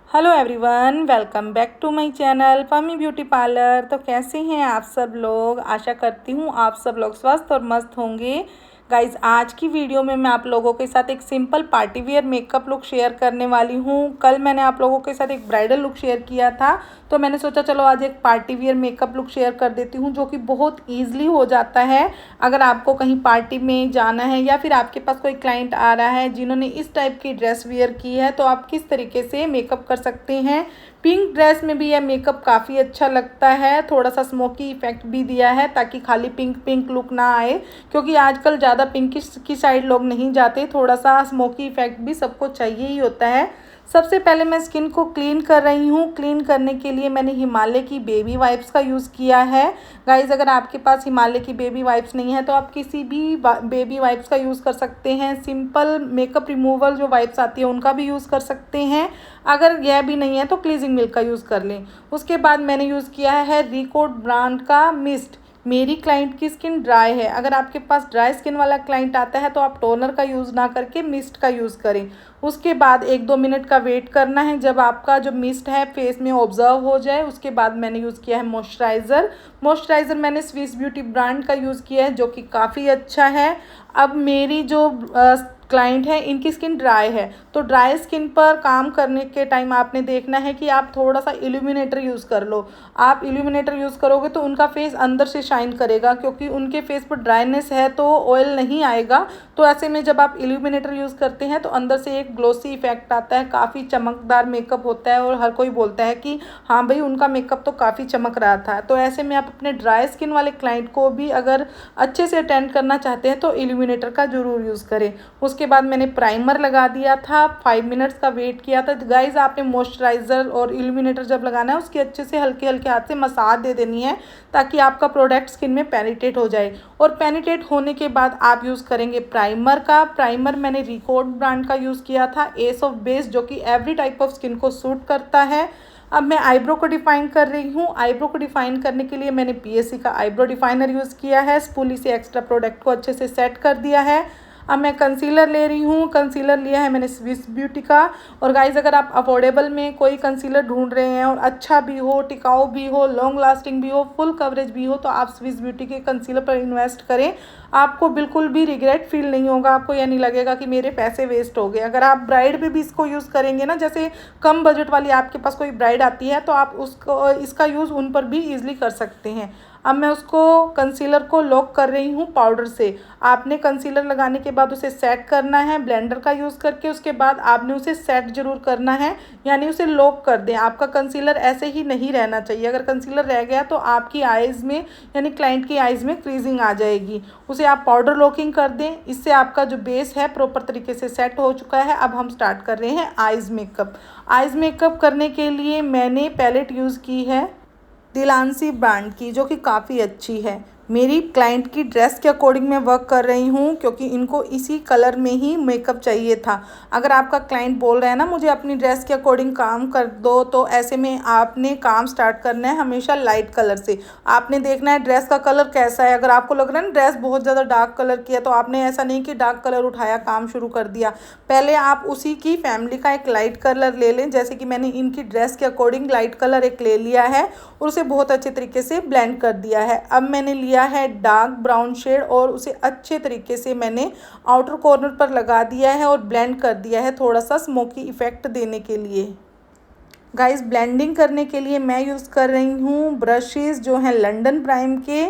Hello everyone, welcome back to my channel Pammi beauty parlour. तो कैसे हैं आप सब लोग? आशा करती हूँ आप सब लोग स्वस्थ और मस्त होंगे। गाइज, आज की वीडियो में मैं आप लोगों के साथ एक simple party wear makeup look share करने वाली हूँ। कल मैंने आप लोगों के साथ एक ब्राइडल लुक शेयर किया था, तो मैंने सोचा चलो आज एक party wear makeup look share कर देती हूँ, जो कि बहुत ईजिली हो जाता है। अगर आपको कहीं पार्टी में जाना है या फिर आपके पास कोई क्लाइंट आ रहा है जिन्होंने इस टाइप की ड्रेस वेयर की है, तो आप किस तरीके से मेकअप कर सकते हैं। पिंक ड्रेस में भी यह मेकअप काफ़ी अच्छा लगता है। थोड़ा सा स्मोकी इफेक्ट भी दिया है ताकि खाली पिंक पिंक लुक ना आए, क्योंकि आजकल ज़्यादा पिंक की साइड लोग नहीं जाते। थोड़ा सा स्मोकी इफेक्ट भी सबको चाहिए ही होता है। सबसे पहले मैं स्किन को क्लीन कर रही हूँ। क्लीन करने के लिए मैंने हिमालय की बेबी वाइप्स का यूज़ किया है। गाइज़, अगर आपके पास हिमालय की बेबी वाइप्स नहीं है तो आप किसी भी बेबी वाइप्स का यूज़ कर सकते हैं। सिंपल मेकअप रिमूवल जो वाइप्स आती है उनका भी यूज़ कर सकते हैं। अगर यह भी नहीं है तो क्लीजिंग मिल्क का यूज़ कर लें। उसके बाद मैंने यूज़ किया है रिकोड ब्रांड का मिस्ट। मेरी क्लाइंट की स्किन ड्राई है। अगर आपके पास ड्राई स्किन वाला क्लाइंट आता है तो आप टोनर का यूज़ ना करके मिस्ट का यूज़ करें। उसके बाद 1-2 मिनट का वेट करना है जब आपका जो मिस्ट है फेस में ऑब्जर्व हो जाए। उसके बाद मैंने यूज़ किया है मॉइस्चराइज़र मैंने स्विस ब्यूटी ब्रांड का यूज़ किया है, जो कि काफ़ी अच्छा है। अब मेरी जो क्लाइंट है इनकी स्किन ड्राई है, तो ड्राई स्किन पर काम करने के टाइम आपने देखना है कि आप थोड़ा सा इल्यूमिनेटर यूज़ कर लो। आप इल्यूमिनेटर यूज़ करोगे तो उनका फेस अंदर से शाइन करेगा, क्योंकि उनके फेस पर ड्राइनेस है तो ऑयल नहीं आएगा। तो ऐसे में जब आप इल्यूमिनेटर यूज़ करते हैं तो अंदर से एक ग्लोसी इफेक्ट आता है, काफ़ी चमकदार मेकअप होता है और हर कोई बोलता है कि हाँ भाई उनका मेकअप तो काफ़ी चमक रहा था। तो ऐसे में आप अपने ड्राई स्किन वाले क्लाइंट को भी अगर अच्छे से अटेंड करना चाहते हैं तो इल्यूमिनेटर का ज़रूर यूज़ करें। उसके बाद मैंने प्राइमर लगा दिया था, 5 मिनट्स का वेट किया था। गाइज, आपने मॉइस्चराइज़र और इल्यूमिनेटर जब लगाना है उसकी अच्छे से हल्के हल्के हाथ से मसाज दे देनी है, ताकि आपका प्रोडक्ट स्किन में पेनिट्रेट हो जाए। और पेनिट्रेट होने के बाद आप यूज़ करेंगे प्राइमर का। प्राइमर मैंने रिकोड ब्रांड का यूज़ किया था, एस ऑफ बेस, जो कि एवरी टाइप ऑफ स्किन को सूट करता है। अब मैं आईब्रो को डिफाइन कर रही हूँ। आईब्रो को डिफाइन करने के लिए मैंने पीएससी का आईब्रो डिफाइनर यूज़ किया है। स्पूली से एक्स्ट्रा प्रोडक्ट को अच्छे से सेट कर दिया है। अब मैं कंसीलर ले रही हूँ। कंसीलर लिया है मैंने स्विस ब्यूटी का। और गाइज, अगर आप अफोर्डेबल में कोई कंसीलर ढूंढ रहे हैं और अच्छा भी हो, टिकाऊ भी हो, लॉन्ग लास्टिंग भी हो, फुल कवरेज भी हो, तो आप स्विस ब्यूटी के कंसीलर पर इन्वेस्ट करें। आपको बिल्कुल भी रिग्रेट फील नहीं होगा। आपको यह नहीं लगेगा कि मेरे पैसे वेस्ट हो गए। अगर आप ब्राइड पे भी इसको यूज़ करेंगे ना, जैसे कम बजट वाली आपके पास कोई ब्राइड आती है तो आप उसको इसका यूज़ उन पर भी ईजिली कर सकते हैं। अब मैं उसको कंसीलर को लॉक कर रही हूँ पाउडर से। आपने कंसीलर लगाने के बाद उसे सेट करना है ब्लेंडर का यूज़ करके। उसके बाद आपने उसे सेट जरूर करना है, यानी उसे लॉक कर दें। आपका कंसीलर ऐसे ही नहीं रहना चाहिए। अगर कंसीलर रह गया तो आपकी आइज़ में, यानी क्लाइंट की आइज़ में क्रीजिंग आ जाएगी। उसे आप पाउडर लॉकिंग कर दें। इससे आपका जो बेस है प्रॉपर तरीके से सेट हो चुका है। अब हम स्टार्ट कर रहे हैं आइज़ मेकअप। आइज़ मेकअप करने के लिए मैंने पैलेट यूज़ की है दिलांसी ब्रांड की, जो कि काफ़ी अच्छी है। मेरी क्लाइंट की ड्रेस के अकॉर्डिंग मैं वर्क कर रही हूँ, क्योंकि इनको इसी कलर में ही मेकअप चाहिए था। अगर आपका क्लाइंट बोल रहा है ना मुझे अपनी ड्रेस के अकॉर्डिंग काम कर दो, तो ऐसे में आपने काम स्टार्ट करना है हमेशा लाइट कलर से। आपने देखना है ड्रेस का कलर कैसा है। अगर आपको लग रहा है ना ड्रेस बहुत ज़्यादा डार्क कलर की है, तो आपने ऐसा नहीं कि डार्क कलर उठाया काम शुरू कर दिया। पहले आप उसी की फैमिली का एक लाइट कलर ले लें। जैसे कि मैंने इनकी ड्रेस के अकॉर्डिंग लाइट कलर एक ले लिया है और उसे बहुत अच्छे तरीके से ब्लेंड कर दिया है। अब मैंने लिया है डार्क ब्राउन शेड और उसे अच्छे तरीके से मैंने आउटर कॉर्नर पर लगा दिया है और ब्लेंड कर दिया है, थोड़ा सा स्मोकी इफेक्ट देने के लिए। गाइस, ब्लेंडिंग करने के लिए मैं यूज़ कर रही हूँ ब्रशेज़ जो हैं लंडन प्राइम के।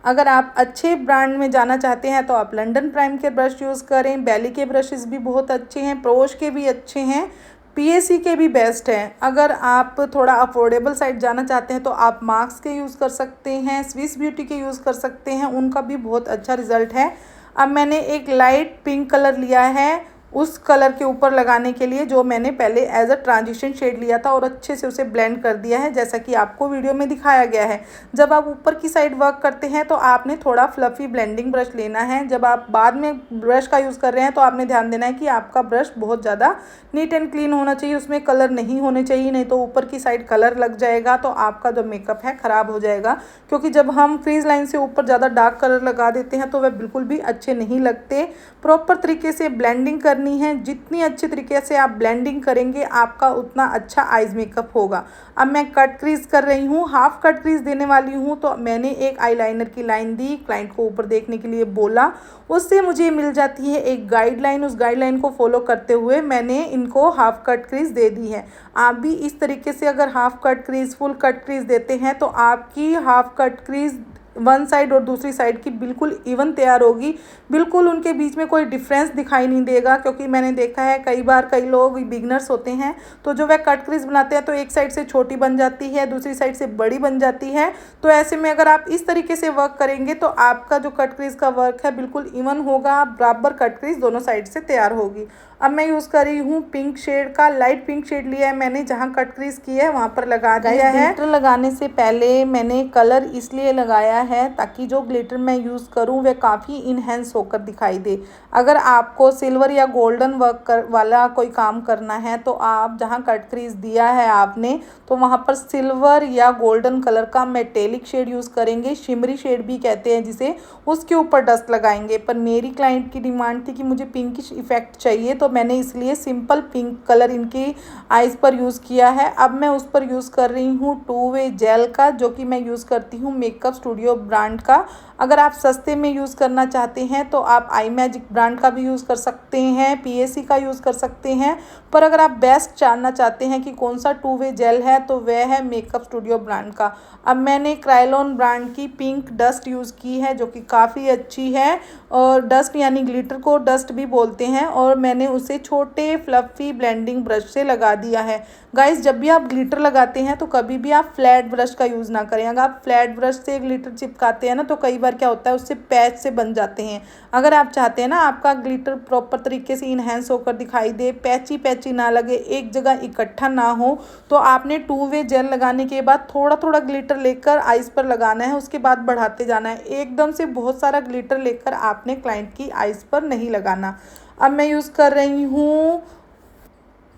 अगर आप अच्छे ब्रांड में जाना चाहते हैं तो आप लंडन प्राइम के ब्रश यूज़ करें। बैली के ब्रशेज़ भी बहुत अच्छे हैं, प्रोश के भी अच्छे हैं, पीएससी के भी बेस्ट हैं। अगर आप थोड़ा अफोर्डेबल साइड जाना चाहते हैं तो आप मार्क्स के यूज़ कर सकते हैं, स्विस ब्यूटी के यूज़ कर सकते हैं, उनका भी बहुत अच्छा रिजल्ट है। अब मैंने एक लाइट पिंक कलर लिया है उस कलर के ऊपर लगाने के लिए, जो मैंने पहले एज अ ट्रांजिशन शेड लिया था, और अच्छे से उसे ब्लेंड कर दिया है जैसा कि आपको वीडियो में दिखाया गया है। जब आप ऊपर की साइड वर्क करते हैं तो आपने थोड़ा फ्लफ़ी ब्लेंडिंग ब्रश लेना है। जब आप बाद में ब्रश का यूज़ कर रहे हैं तो आपने ध्यान देना है कि आपका ब्रश बहुत ज़्यादा नीट एंड क्लीन होना चाहिए, उसमें कलर नहीं होने चाहिए, नहीं तो ऊपर की साइड कलर लग जाएगा तो आपका जो मेकअप है ख़राब हो जाएगा। क्योंकि जब हम फ्रीज लाइन से ऊपर ज़्यादा डार्क कलर लगा देते हैं तो वह बिल्कुल भी अच्छे नहीं लगते। प्रॉपर तरीके से ब्लेंडिंग करनी करनी है। जितनी अच्छी तरीके से आप ब्लेंडिंग करेंगे आपका उतना अच्छा आइज़ मेकअप होगा। अब मैं कट क्रीज कर रही हूँ, हाफ कट क्रीज देने वाली हूँ। तो मैंने एक आईलाइनर की लाइन दी, क्लाइंट को ऊपर देखने के लिए बोला, उससे मुझे मिल जाती है एक गाइडलाइन। उस गाइडलाइन को फॉलो करते हुए मैंने इनको हाफ कट क्रीज दे दी है। आप भी इस तरीके से अगर half cut crease, full cut crease देते हैं तो आपकी half cut crease one side और दूसरी साइड की बिल्कुल इवन तैयार होगी। बिल्कुल उनके बीच में कोई डिफरेंस दिखाई नहीं देगा, क्योंकि मैंने देखा है कई बार कई लोग बिगनर्स होते हैं तो जो वह कट क्रीज बनाते हैं तो एक साइड से छोटी बन जाती है, दूसरी साइड से बड़ी बन जाती है। तो ऐसे में अगर आप इस तरीके से वर्क करेंगे तो आपका जो कट क्रीज का वर्क है बिल्कुल इवन होगा, बराबर कट क्रीज दोनों साइड से तैयार होगी। अब मैं यूज़ कर रही हूँ पिंक शेड का, लाइट पिंक शेड लिया है मैंने, जहाँ कट क्रीज की है वहाँ पर लगा दिया है। ग्लिटर लगाने से पहले मैंने कलर इसलिए लगाया है ताकि जो ग्लिटर मैं यूज़ करूँ वह काफ़ी इन्हेंस होकर दिखाई दे। अगर आपको सिल्वर या गोल्डन वर्क वाला कोई काम करना है तो आप जहाँ कट क्रीज दिया है आपने तो वहाँ पर सिल्वर या गोल्डन कलर का मेटेलिक शेड यूज़ करेंगे, शिमरी शेड भी कहते हैं जिसे, उसके ऊपर डस्ट लगाएंगे। पर मेरी क्लाइंट की डिमांड थी कि मुझे पिंकिश इफेक्ट चाहिए, तो मैंने इसलिए सिंपल पिंक कलर इनकी आइज़ पर यूज़ किया है। अब मैं उस पर यूज़ कर रही हूँ 2 वे जेल का, जो कि मैं यूज़ करती हूँ मेकअप स्टूडियो ब्रांड का। अगर आप सस्ते में यूज़ करना चाहते हैं तो आप आई मैजिक ब्रांड का भी यूज़ कर सकते हैं, पीएसी का यूज़ कर सकते हैं। पर अगर आप बेस्ट जानना चाहते हैं कि कौन सा 2 वे जेल है तो वह है मेकअप स्टूडियो ब्रांड का। अब मैंने क्रायोलॉन ब्रांड की पिंक डस्ट यूज़ की है जो कि काफ़ी अच्छी है, और डस्ट यानी ग्लिटर को डस्ट भी बोलते हैं, और मैंने उसे छोटे फ्लफ़ी ब्लेंडिंग ब्रश से लगा दिया है। गाइस, जब भी आप ग्लिटर लगाते हैं तो कभी भी आप फ्लैट ब्रश का यूज़ ना करें। अगर आप फ्लैट ब्रश से ग्लिटर चिपकाते हैं ना तो कई बार क्या होता है उससे पैच से बन जाते हैं। अगर आप चाहते हैं ना आपका ग्लिटर प्रॉपर तरीके से इन्हेंस होकर दिखाई दे, पैची पैची ना लगे, एक जगह इकट्ठा ना हो, तो आपने 2 वे जेल लगाने के बाद थोड़ा थोड़ा ग्लिटर लेकर आइज़ पर लगाना है, उसके बाद बढ़ाते जाना है। एकदम से बहुत सारा ग्लिटर लेकर आपने क्लाइंट की आइज़ पर नहीं लगाना। अब मैं यूज़ कर रही हूँ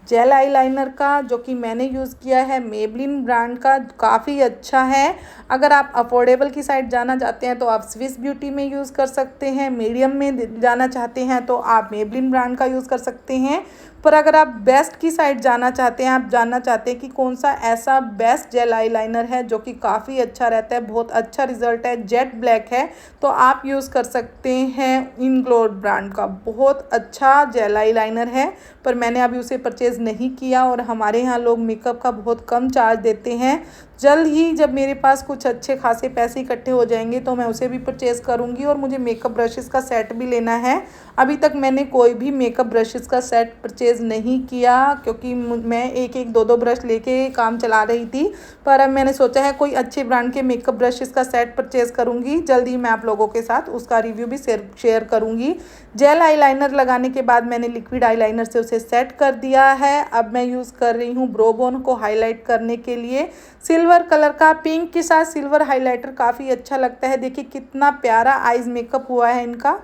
जेल आईलाइनर का, जो कि मैंने यूज़ किया है मेबलिन ब्रांड का, काफ़ी अच्छा है। अगर आप अफोर्डेबल की साइड जाना चाहते हैं तो आप स्विस ब्यूटी में यूज़ कर सकते हैं, मीडियम में जाना चाहते हैं तो आप मेबलिन ब्रांड का यूज़ कर सकते हैं। पर अगर आप बेस्ट की साइड जाना चाहते हैं, आप जानना चाहते हैं कि कौन सा ऐसा बेस्ट जेल आईलाइनर है जो कि काफ़ी अच्छा रहता है, बहुत अच्छा रिजल्ट है, जेट ब्लैक है, तो आप यूज़ कर सकते हैं इंग्लोड ब्रांड का। बहुत अच्छा जेल आईलाइनर है, पर मैंने अभी उसे परचेज़ नहीं किया, और हमारे यहाँ लोग मेकअप का बहुत कम चार्ज देते हैं। जल्द ही जब मेरे पास कुछ अच्छे खासे पैसे इकट्ठे हो जाएंगे तो मैं उसे भी परचेज़ करूँगी। और मुझे मेकअप ब्रशेज़ का सेट भी लेना है। अभी तक मैंने कोई भी मेकअप ब्रशेज़ का सेट परचेज़ नहीं किया, क्योंकि मैं एक एक दो दो ब्रश लेके काम चला रही थी। पर अब मैंने सोचा है कोई अच्छे ब्रांड के मेकअप ब्रशेज़ का सेट परचेज़ करूँगी। जल्दी मैं आप लोगों के साथ उसका रिव्यू भी शेयर करूँगी। जेल आईलाइनर लगाने के बाद मैंने लिक्विड आईलाइनर से उसे सेट कर दिया है। अब मैं यूज़ कर रही हूँ ब्रो बोन को हाईलाइट करने के लिए सिल्वर कलर का। पिंक के साथ सिल्वर हाइलाइटर काफ़ी अच्छा लगता है। देखिए कितना प्यारा आइज़ मेकअप हुआ है इनका।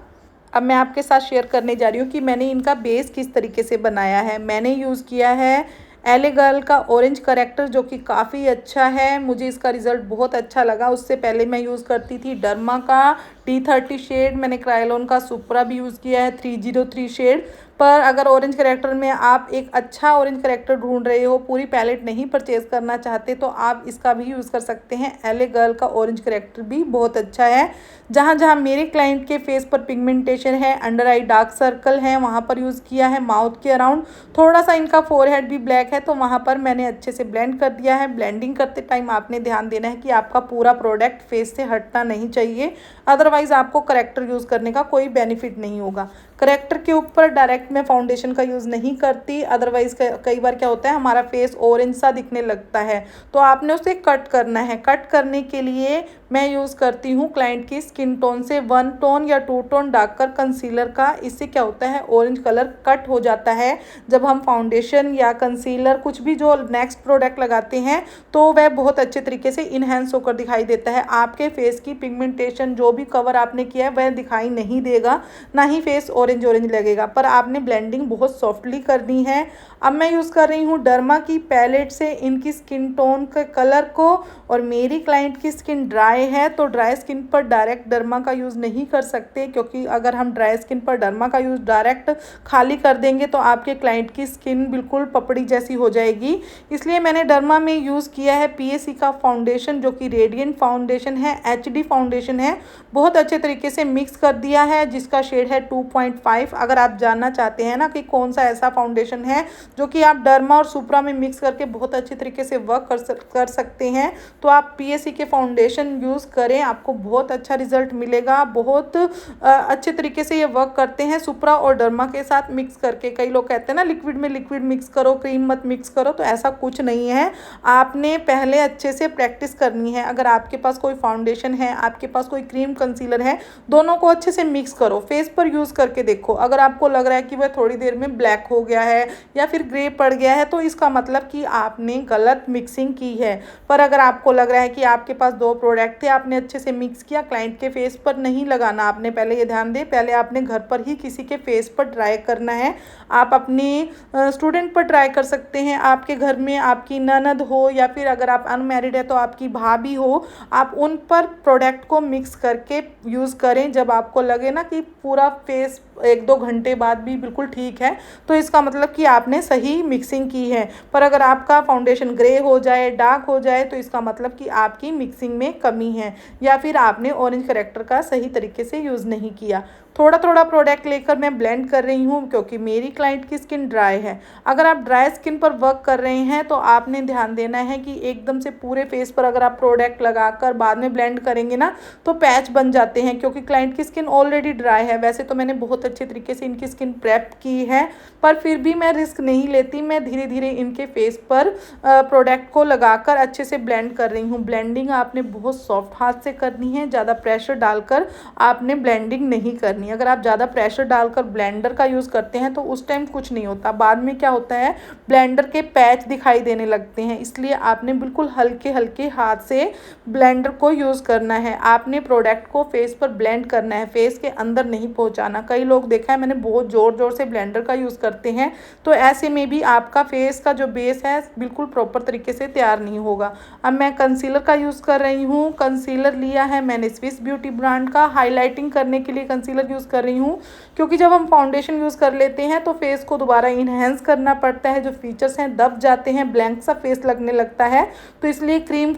अब मैं आपके साथ शेयर करने जा रही हूँ कि मैंने इनका बेस किस तरीके से बनाया है। मैंने यूज़ किया है एले गर्ल का ऑरेंज करेक्टर, जो कि काफ़ी अच्छा है, मुझे इसका रिज़ल्ट बहुत अच्छा लगा। उससे पहले मैं यूज़ करती थी डर्मा का T30 शेड, मैंने क्रायोलॉन का सुप्रा भी यूज़ किया है 303 शेड। पर अगर ऑरेंज करेक्टर में आप एक अच्छा ऑरेंज करेक्टर ढूंढ रहे हो, पूरी पैलेट नहीं परचेज़ करना चाहते, तो आप इसका भी यूज़ कर सकते हैं। एले गर्ल का ऑरेंज करेक्टर भी बहुत अच्छा है। जहाँ जहाँ मेरे क्लाइंट के फेस पर पिगमेंटेशन है, अंडर आई डार्क सर्कल है, वहाँ पर यूज़ किया है। माउथ के अराउंड थोड़ा सा इनका फोरहेड भी ब्लैक है, तो वहाँ पर मैंने अच्छे से ब्लेंड कर दिया है। ब्लेंडिंग करते टाइम आपने ध्यान देना है कि आपका पूरा प्रोडक्ट फेस से हटना नहीं चाहिए, अदरवाइज़ आपको करेक्टर यूज़ करने का कोई बेनिफिट नहीं होगा। करेक्टर के ऊपर डायरेक्ट मैं फाउंडेशन का यूज़ नहीं करती, अदरवाइज़ कई बार क्या होता है हमारा फेस ऑरेंज सा दिखने लगता है, तो आपने उसे कट करना है। कट करने के लिए मैं यूज़ करती हूँ क्लाइंट की स्किन टोन से 1 टोन या 2 टोन डार्कर कंसीलर का। इससे क्या होता है ऑरेंज कलर कट हो जाता है। जब हम फाउंडेशन या कंसीलर कुछ भी जो नेक्स्ट प्रोडक्ट लगाते हैं तो वह बहुत अच्छे तरीके से इन्हेंस होकर दिखाई देता है। आपके फेस की पिगमेंटेशन जो भी कवर आपने किया है वह दिखाई नहीं देगा, ना ही फेस ऑरेंज ऑरेंज लगेगा। पर आपने ब्लेंडिंग बहुत सॉफ्टली करनी है। अब मैं यूज़ कर रही हूँ डर्मा की पैलेट से इनकी स्किन टोन के कलर को। और मेरी क्लाइंट की स्किन ड्राई है तो ड्राई स्किन पर डायरेक्ट डर्मा का यूज़ नहीं कर सकते, क्योंकि अगर हम ड्राई स्किन पर डर्मा का यूज़ डायरेक्ट खाली कर देंगे तो आपके क्लाइंट की स्किन बिल्कुल पपड़ी जैसी हो जाएगी। इसलिए मैंने डर्मा में यूज़ किया है पीएससी का फाउंडेशन, जो कि रेडिएंट फाउंडेशन है, एचडी फाउंडेशन है। बहुत अच्छे तरीके से मिक्स कर दिया है, जिसका शेड है 2.5। अगर आप जानना चाहते हैं ना कि कौन सा ऐसा फाउंडेशन है जो कि आप डर्मा और सुप्रा में मिक्स करके बहुत अच्छे तरीके से वर्क कर सकते हैं, तो आप पीएससी के फाउंडेशन यूज़ करें, आपको बहुत अच्छा रिजल्ट मिलेगा। बहुत अच्छे तरीके से ये वर्क करते हैं सुप्रा और डर्मा के साथ मिक्स करके। कई लोग कहते हैं ना लिक्विड में लिक्विड मिक्स करो, क्रीम मत मिक्स करो, तो ऐसा कुछ नहीं है। आपने पहले अच्छे से प्रैक्टिस करनी है। अगर आपके पास कोई फाउंडेशन है, आपके पास कोई क्रीम कंसीलर है, दोनों को अच्छे से मिक्स करो, फेस पर यूज़ करके देखो। अगर आपको लग रहा है कि वह थोड़ी देर में ब्लैक हो गया है या फिर ग्रे पड़ गया है, तो इसका मतलब कि आपने गलत मिक्सिंग की है। पर अगर आपको लग रहा है कि आपके पास दो प्रोडक्ट थे, आपने अच्छे से मिक्स किया, क्लाइंट के फेस पर नहीं लगाना आपने, पहले ये ध्यान दें, पहले आपने घर पर ही किसी के फेस पर ट्राई करना है। आप अपने स्टूडेंट पर ट्राई कर सकते हैं, आपके घर में आपकी ननद हो या फिर अगर आप अनमैरिड है तो आपकी भाभी हो, आप उन पर प्रोडक्ट को मिक्स करके यूज़ करें। जब आपको लगे ना कि पूरा फेस 1-2 घंटे बाद भी बिल्कुल ठीक है, तो इसका मतलब कि आपने सही मिक्सिंग की है। पर अगर आपका फाउंडेशन ग्रे हो जाए, डार्क हो जाए, तो इसका मतलब कि आपकी मिक्सिंग में कमी है या फिर आपने ऑरेंज करेक्टर का सही तरीके से यूज़ नहीं किया। थोड़ा थोड़ा प्रोडक्ट लेकर मैं ब्लेंड कर रही हूँ, क्योंकि मेरी क्लाइंट की स्किन ड्राई है। अगर आप ड्राई स्किन पर वर्क कर रहे हैं तो आपने ध्यान देना है कि एकदम से पूरे फेस पर अगर आप प्रोडक्ट लगाकर बाद में ब्लेंड करेंगे ना तो पैच बन जाते हैं, क्योंकि क्लाइंट की स्किन ऑलरेडी ड्राई है। वैसे तो मैंने बहुत अच्छे तरीके से इनकी स्किन प्रेप की है, पर फिर भी मैं रिस्क नहीं लेती, मैं धीरे धीरे इनके फेस पर प्रोडक्ट को लगाकर अच्छे से ब्लेंड कर रही हूँ। ब्लेंडिंग आपने बहुत सॉफ्ट हाथ से करनी है, ज़्यादा प्रेशर डालकर आपने ब्लेंडिंग नहीं करनी। अगर आप ज़्यादा प्रेशर डालकर ब्लेंडर का यूज़ करते हैं तो उस टाइम कुछ नहीं होता, बाद में क्या होता है ब्लेंडर के पैच दिखाई देने लगते हैं। इसलिए आपने बिल्कुल हल्के हल्के हाथ से ब्लेंडर को यूज़ करना है। आपने प्रोडक्ट को फेस पर ब्लेंड करना है, फेस के अंदर नहीं पहुंचाना। कई लोग देखा है मैंने बहुत ज़ोर ज़ोर से ब्लेंडर का यूज़ करते हैं, तो ऐसे में भी आपका फेस का जो बेस है बिल्कुल प्रॉपर तरीके से तैयार नहीं होगा। अब मैं कंसीलर का यूज़ कर रही हूँ। कंसीलर लिया है मैंने स्विस ब्यूटी ब्रांड का, हाईलाइटिंग करने के लिए कंसीलर यूज़ कर रही हूँ, क्योंकि जब हम फाउंडेशन यूज़ कर लेते हैं तो फेस को दोबारा इन्हेंस करना पड़ता है, जो फीचर्स हैं दब जाते हैं, ब्लैंक सा फेस लगने लगता है। तो इसलिए क्रीम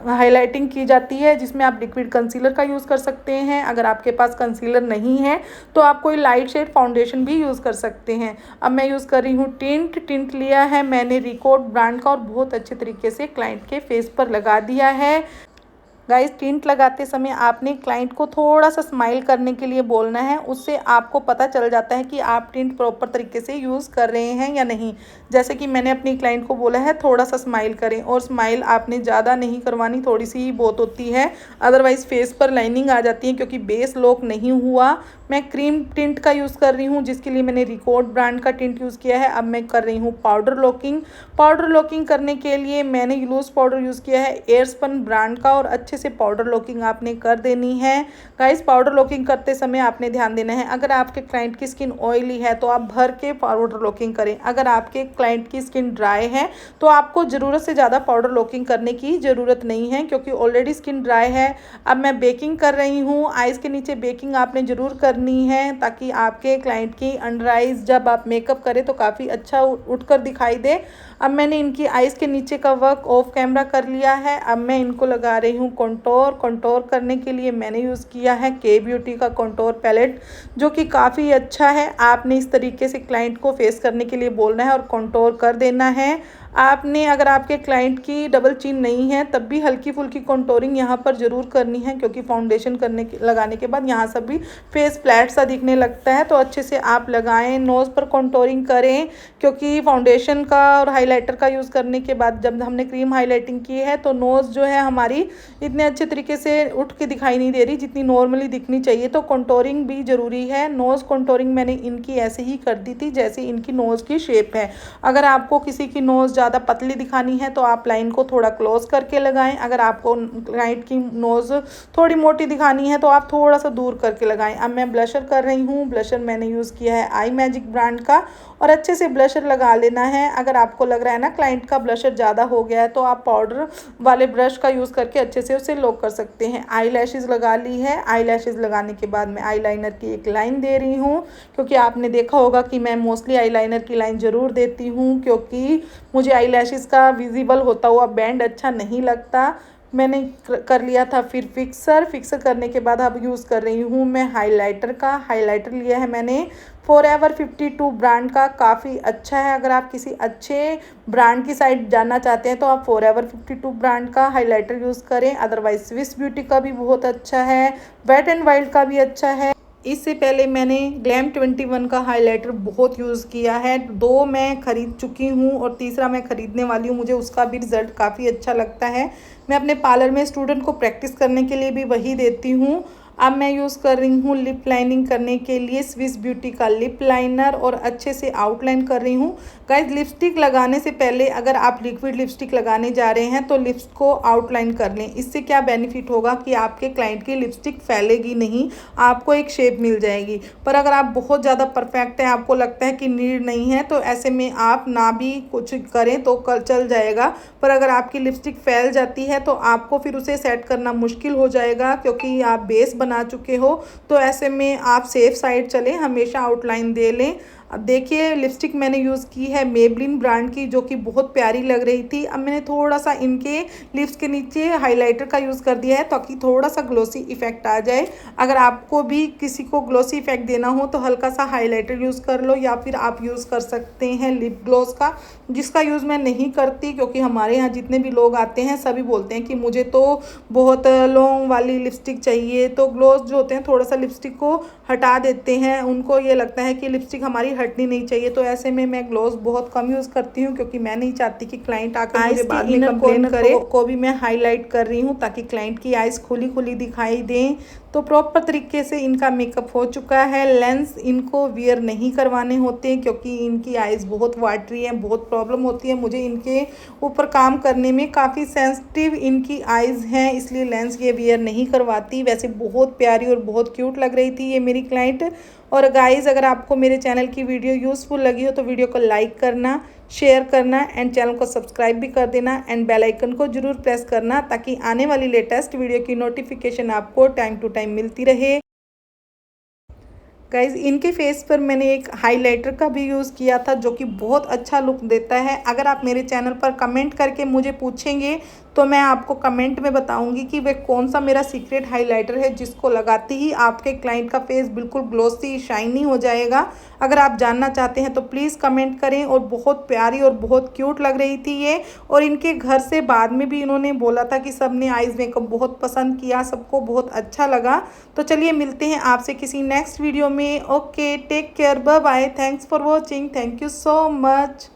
हाईलाइटिंग की जाती है, जिसमें आप लिक्विड कंसीलर का यूज़ कर सकते हैं। अगर आपके पास कंसीलर नहीं है तो आप कोई लाइट शेड फाउंडेशन भी यूज़ कर सकते हैं। अब मैं यूज़ कर रही हूँ टिंट लिया है मैंने रिकॉर्ड ब्रांड का, और बहुत अच्छे तरीके से क्लाइंट के फेस पर लगा दिया है। गाइस, टिंट लगाते समय आपने क्लाइंट को थोड़ा सा स्माइल करने के लिए बोलना है, उससे आपको पता चल जाता है कि आप टिंट प्रॉपर तरीके से यूज़ कर रहे हैं या नहीं। जैसे कि मैंने अपनी क्लाइंट को बोला है थोड़ा सा स्माइल करें, और स्माइल आपने ज़्यादा नहीं करवानी, थोड़ी सी ही बहुत होती है, अदरवाइज़ फेस पर लाइनिंग आ जाती है, क्योंकि बेस लॉक नहीं हुआ। मैं क्रीम टिंट का यूज़ कर रही हूँ, जिसके लिए मैंने रिकॉर्ड ब्रांड का टिंट यूज़ किया है। अब मैं कर रही हूँ पाउडर लॉकिंग। पाउडर लॉकिंग करने के लिए मैंने लूज़ पाउडर यूज़ किया है एयरस्पन ब्रांड का, और अच्छे से पाउडर लॉकिंग आपने कर देनी है। गाइस, पाउडर लॉकिंग करते समय आपने ध्यान देना है, अगर आपके क्लाइंट की स्किन ऑयली है तो आप भर के पाउडर लॉकिंग करें। अगर आपके क्लाइंट की स्किन ड्राई है तो आपको ज़रूरत से ज़्यादा पाउडर लॉकिंग करने की ज़रूरत नहीं है, क्योंकि ऑलरेडी स्किन ड्राई है। अब मैं बेकिंग कर रही हूँ। आइज़ के नीचे बेकिंग आपने ज़रूर करनी है, ताकि आपके क्लाइंट की अंडर आइज़ जब आप मेकअप करें तो काफ़ी अच्छा उठकर दिखाई दे। अब मैंने इनकी आइज़ के नीचे का वर्क ऑफ कैमरा कर लिया है। अब मैं इनको लगा रही हूँ कंटोर। कंटोर करने के लिए मैंने यूज़ किया है के ब्यूटी का कंटोर पैलेट, जो कि काफ़ी अच्छा है। आपने इस तरीके से क्लाइंट को फेस करने के लिए बोलना है और कंटोर कर देना है। आपने अगर आपके क्लाइंट की डबल चिन नहीं है तब भी हल्की फुल्की कंटोरिंग यहाँ पर ज़रूर करनी है, क्योंकि फाउंडेशन लगाने के बाद यहाँ सब भी फेस फ्लैट सा दिखने लगता है, तो अच्छे से आप लगाएं। नोज़ पर कंटोरिंग करें, क्योंकि फाउंडेशन का और हाइलाइटर का यूज़ करने के बाद जब हमने क्रीम हाइलाइटिंग की है तो नोज़ जो है हमारी इतने अच्छे तरीके से उठ के दिखाई नहीं दे रही जितनी नॉर्मली दिखनी चाहिए, तो कंटोरिंग भी ज़रूरी है। नोज़ कंटोरिंग मैंने इनकी ऐसे ही कर दी थी जैसे इनकी नोज़ की शेप है। अगर आपको किसी की नोज़ ज़्यादा पतली दिखानी है तो आप लाइन को थोड़ा क्लोज करके लगाएं। अगर आपको क्लाइंट की नोज़ थोड़ी मोटी दिखानी है तो आप थोड़ा सा दूर करके लगाएं। अब मैं ब्लशर कर रही हूँ। ब्लशर मैंने यूज़ किया है आई मैजिक ब्रांड का और अच्छे से ब्लशर लगा लेना है। अगर आपको लग रहा है ना क्लाइंट का ब्लशर ज़्यादा हो गया है तो आप पाउडर वाले ब्रश का यूज़ करके अच्छे से उसे लॉक कर सकते हैं। आई लैशेज़ लगा ली है। आई लैशेज़ लगाने के बाद मैं आई लाइनर की एक लाइन दे रही हूँ, क्योंकि आपने देखा होगा कि मैं मोस्टली आई लाइनर की लाइन ज़रूर देती हूँ, क्योंकि मुझे आई लैशेज़ का विजिबल होता हुआ बैंड अच्छा नहीं लगता। मैंने कर लिया था फिर फिक्सर करने के बाद अब यूज़ कर रही हूँ मैं हाइलाइटर का। हाइलाइटर लिया है मैंने फॉरएवर 52 ब्रांड का, काफ़ी अच्छा है। अगर आप किसी अच्छे ब्रांड की साइड जाना चाहते हैं तो आप फॉरएवर 52 ब्रांड का हाइलाइटर यूज़ करें। अदरवाइज स्विस ब्यूटी का भी बहुत अच्छा है, वेट एंड वाइल्ड का भी अच्छा है। इससे पहले मैंने ग्लैम 21 का हाइलाइटर बहुत यूज़ किया है। 2 मैं ख़रीद चुकी हूँ और तीसरा मैं ख़रीदने वाली हूँ। मुझे उसका भी रिज़ल्ट काफ़ी अच्छा लगता है। मैं अपने पार्लर में स्टूडेंट को प्रैक्टिस करने के लिए भी वही देती हूँ। अब मैं यूज़ कर रही हूँ लिप लाइनिंग करने के लिए स्विस ब्यूटी का लिप लाइनर और अच्छे से आउटलाइन कर रही हूँ। गाइस, लिपस्टिक लगाने से पहले अगर आप लिक्विड लिपस्टिक लगाने जा रहे हैं तो लिप्स को आउटलाइन कर लें। इससे क्या बेनिफिट होगा कि आपके क्लाइंट की लिपस्टिक फैलेगी नहीं, आपको एक शेप मिल जाएगी। पर अगर आप बहुत ज़्यादा परफेक्ट हैं, आपको लगता है कि नीड नहीं है, तो ऐसे में आप ना भी कुछ करें तो कल चल जाएगा। पर अगर आपकी लिपस्टिक फैल जाती है तो आपको फिर उसे सेट करना मुश्किल हो जाएगा, क्योंकि आप बेस बना चुके हो। तो ऐसे में आप सेफ साइड चलें, हमेशा आउटलाइन दे लें। अब देखिए, लिपस्टिक मैंने यूज़ की है मेबलिन ब्रांड की, जो कि बहुत प्यारी लग रही थी। अब मैंने थोड़ा सा इनके लिप्स के नीचे हाइलाइटर का यूज़ कर दिया है ताकि थोड़ा सा ग्लोसी इफेक्ट आ जाए। अगर आपको भी किसी को ग्लोसी इफेक्ट देना हो तो हल्का सा हाइलाइटर यूज़ कर लो, या फिर आप यूज़ कर सकते हैं लिप ग्लॉस का, जिसका यूज़ मैं नहीं करती, क्योंकि हमारे यहाँ जितने भी लोग आते हैं सभी बोलते हैं कि मुझे तो बहुत लॉन्ग वाली लिपस्टिक चाहिए। तो ग्लॉस जो होते हैं थोड़ा सा लिपस्टिक को हटा देते हैं, उनको ये लगता है कि लिपस्टिक हमारी हटनी नहीं चाहिए। तो ऐसे में मैं ग्लॉस बहुत कम यूज़ करती हूँ, क्योंकि मैं नहीं चाहती कि क्लाइंट आकर मुझे बाद में कंप्लेन करे। को भी मैं हाईलाइट कर रही हूँ ताकि क्लाइंट की आइज़ खुली खुली दिखाई दें। तो प्रॉपर तरीके से इनका मेकअप हो चुका है। लेंस इनको वियर नहीं करवाने होते, क्योंकि इनकी आइज़ बहुत वाटरी है, बहुत प्रॉब्लम होती है। मुझे इनके ऊपर काम करने में काफ़ी सेंसिटिव इनकी आइज़ हैं, इसलिए लेंस ये वियर नहीं करवाती। वैसे बहुत प्यारी और बहुत क्यूट लग रही थी ये मेरी क्लाइंट। और गाइज़, अगर आपको मेरे चैनल की वीडियो यूज़फुल लगी हो तो वीडियो को लाइक करना, शेयर करना एंड चैनल को सब्सक्राइब भी कर देना एंड बेल आइकन को ज़रूर प्रेस करना, ताकि आने वाली लेटेस्ट वीडियो की नोटिफिकेशन आपको टाइम टू टाइम मिलती रहे। गाइज़, इनके फेस पर मैंने एक हाइलाइटर का भी यूज़ किया था, जो कि बहुत अच्छा लुक देता है। अगर आप मेरे चैनल पर कमेंट करके मुझे पूछेंगे तो मैं आपको कमेंट में बताऊंगी कि वह कौन सा मेरा सीक्रेट हाइलाइटर है, जिसको लगाते ही आपके क्लाइंट का फेस बिल्कुल ग्लोसी शाइनी हो जाएगा। अगर आप जानना चाहते हैं तो प्लीज़ कमेंट करें। और बहुत प्यारी और बहुत क्यूट लग रही थी ये। और इनके घर से बाद में भी इन्होंने बोला था कि सबने आइज़ मेकअप बहुत पसंद किया, सबको बहुत अच्छा लगा। तो चलिए मिलते हैं आपसे किसी नेक्स्ट वीडियो में। Okay, take care, bye bye, thanks for watching, thank you so much.